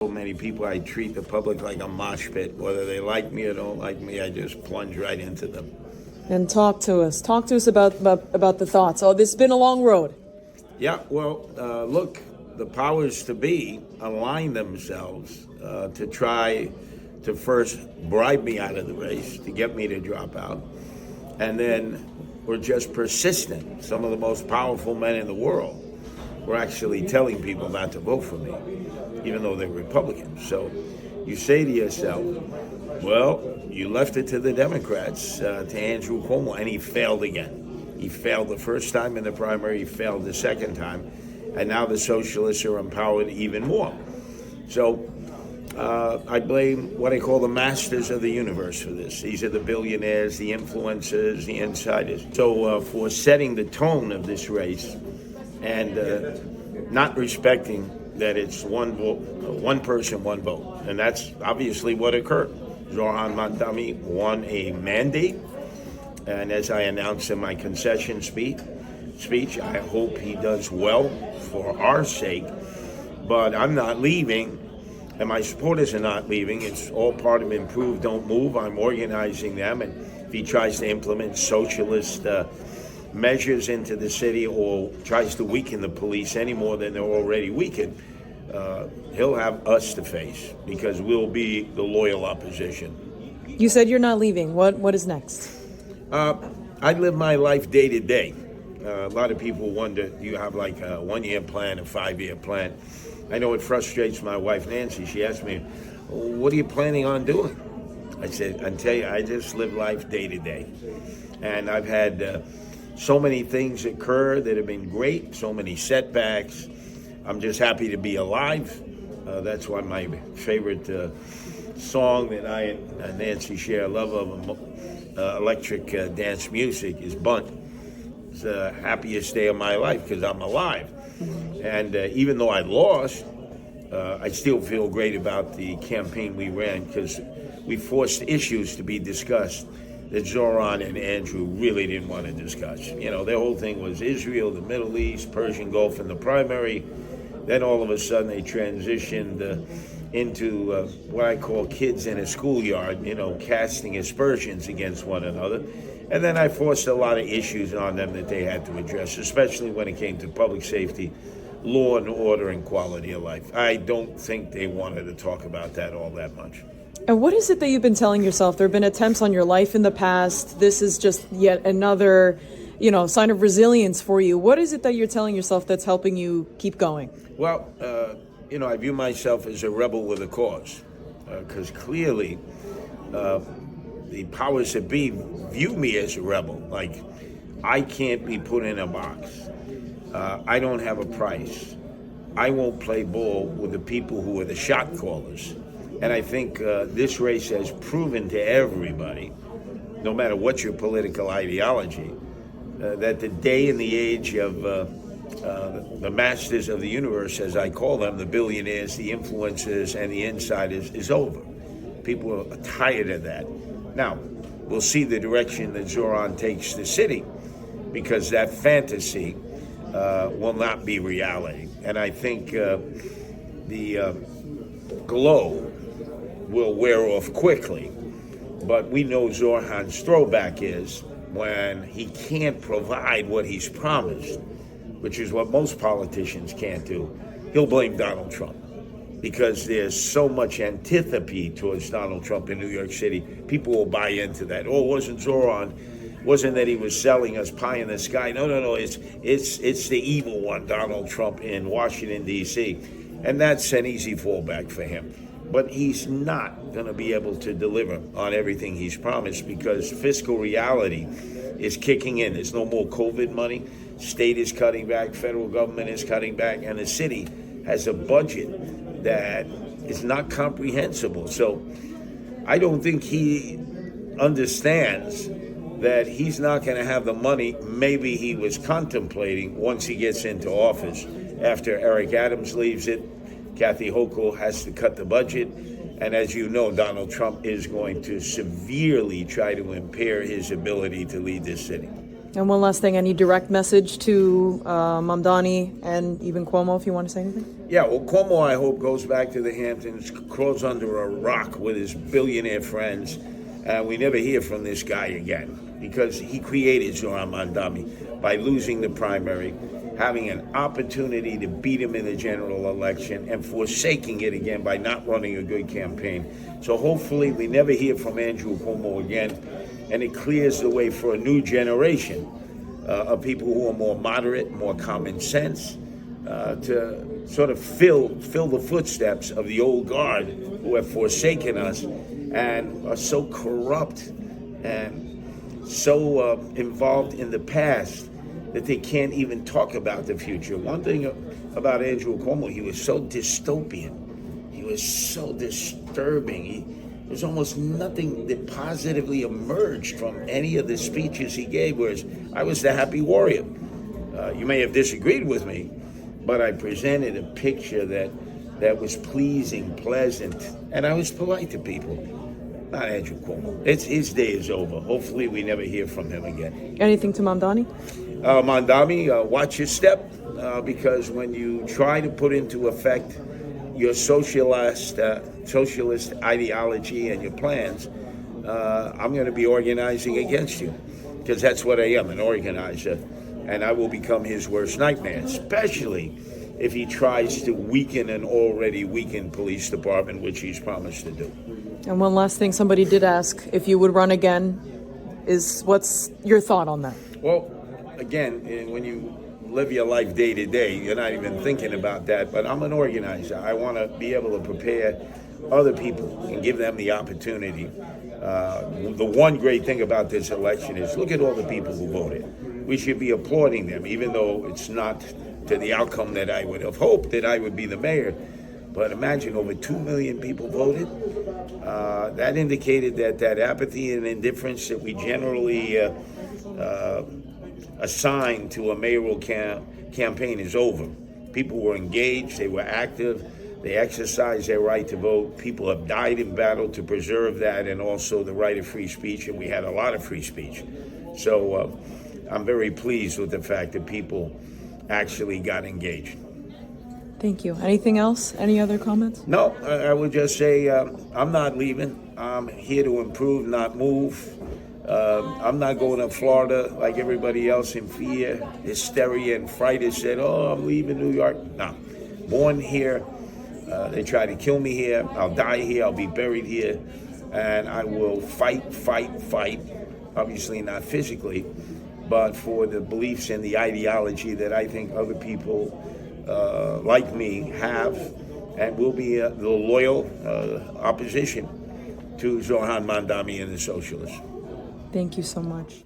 So many people, I treat the public like a mosh pit. Whether they like me or don't like me, I just plunge right into them. And talk to us. Talk to us about the thoughts. Oh, this has been a long road. Yeah, well, look, the powers to be align themselves to try to first bribe me out of the race, to get me to drop out. And then we're just persistent. Some of the most powerful men in the world were actually telling people not to vote for me, even though they're Republicans. So you say to yourself, well, you left it to the Democrats, to Andrew Cuomo, and he failed again. He failed the first time in the primary, he failed the second time, and now the socialists are empowered even more. So I blame what I call the masters of the universe for this. These are the billionaires, the influencers, the insiders. So for setting the tone of this race and not respecting that it's one vote, one person, one vote. And that's obviously what occurred. Zohran Mamdani won a mandate, and as I announced in my concession speech, I hope he does well for our sake. But I'm not leaving, and my supporters are not leaving. It's all part of Improve, Don't Move. I'm organizing them, and if he tries to implement socialist measures into the city or tries to weaken the police any more than they're already weakened, he'll have us to face because we'll be the loyal opposition. You said you're not leaving. What is next? I live my life day to day. A lot of people wonder, do you have like a 1-year plan, a 5-year plan? I know it frustrates my wife, Nancy. She asked me, what are you planning on doing? I said, I tell you, I just live life day to day. And I've had so many things occur that have been great, so many setbacks. I'm just happy to be alive. That's why my favorite song that I and Nancy share a love of, electric dance music, is Bunt. It's the happiest day of my life because I'm alive. And even though I lost, I still feel great about the campaign we ran because we forced issues to be discussed that Zohran and Andrew really didn't want to discuss. You know, their whole thing was Israel, the Middle East, Persian Gulf in the primary. Then all of a sudden they transitioned into what I call kids in a schoolyard, casting aspersions against one another. And then I forced a lot of issues on them that they had to address, especially when it came to public safety, law and order, and quality of life. I don't think they wanted to talk about that all that much. And what is it that you've been telling yourself? There have been attempts on your life in the past. This is just yet another, sign of resilience for you. What is it that you're telling yourself that's helping you keep going? Well, I view myself as a rebel with a cause, because clearly the powers that be view me as a rebel. Like, I can't be put in a box. I don't have a price. I won't play ball with the people who are the shot callers. And I think this race has proven to everybody, no matter what your political ideology, that the day and the age of the masters of the universe, as I call them, the billionaires, the influencers, and the insiders, is over. People are tired of that. Now, we'll see the direction that Zohran takes the city, because that fantasy will not be reality. And I think the glow will wear off quickly. But we know Zohran's throwback is when he can't provide what he's promised, which is what most politicians can't do. He'll blame Donald Trump because there's so much antipathy towards Donald Trump in New York City. People will buy into that. Oh, it wasn't Zohran. Wasn't that he was selling us pie in the sky? No. It's the evil one, Donald Trump in Washington, D.C. And that's an easy fallback for him. But he's not going to be able to deliver on everything he's promised because fiscal reality is kicking in. There's no more COVID money. State is cutting back. Federal government is cutting back. And the city has a budget that is not comprehensible. So I don't think he understands that he's not going to have the money maybe he was contemplating once he gets into office. After Eric Adams leaves it, Kathy Hochul has to cut the budget. And as you know, Donald Trump is going to severely try to impair his ability to lead this city. And one last thing, any direct message to Mamdani and even Cuomo, if you want to say anything? Yeah, well, Cuomo, I hope, goes back to the Hamptons, crawls under a rock with his billionaire friends, and we never hear from this guy again, because he created Zohran Mamdani by losing the primary, having an opportunity to beat him in the general election, and forsaking it again by not running a good campaign. So hopefully we never hear from Andrew Cuomo again, and it clears the way for a new generation of people who are more moderate, more common sense, to sort of fill the footsteps of the old guard who have forsaken us and are so corrupt and so involved in the past that they can't even talk about the future. One thing about Andrew Cuomo, he was so dystopian. He was so disturbing. There's almost nothing that positively emerged from any of the speeches he gave, whereas I was the happy warrior. You may have disagreed with me, but I presented a picture that was pleasing, pleasant, and I was polite to people. Not Andrew Cuomo. His day is over. Hopefully we never hear from him again. Anything to Mamdani? Mamdani, watch your step, because when you try to put into effect your socialist ideology and your plans, I'm going to be organizing against you, because that's what I am, an organizer, and I will become his worst nightmare, especially if he tries to weaken an already weakened police department, which he's promised to do. And one last thing, somebody did ask if you would run again. What's your thought on that? Well, again, when you live your life day to day, you're not even thinking about that, but I'm an organizer. I want to be able to prepare other people and give them the opportunity. The one great thing about this election is look at all the people who voted. We should be applauding them, even though it's not to the outcome that I would have hoped that I would be the mayor. But imagine over 2 million people voted. That indicated that apathy and indifference that we generally assign to a mayoral campaign is over. People were engaged, they were active, they exercised their right to vote. People have died in battle to preserve that, and also the right of free speech, and we had a lot of free speech. So I'm very pleased with the fact that people actually got engaged. Thank you. Anything else? Any other comments? No, I would just say I'm not leaving. I'm here to improve, not move. I'm not going to Florida like everybody else in fear, hysteria, and fright has said, oh, I'm leaving New York. No, born here. They try to kill me here. I'll die here. I'll be buried here. And I will fight. Obviously not physically, but for the beliefs and the ideology that I think other people like me have, and will be the loyal opposition to Zohran Mamdani and the socialists. Thank you so much.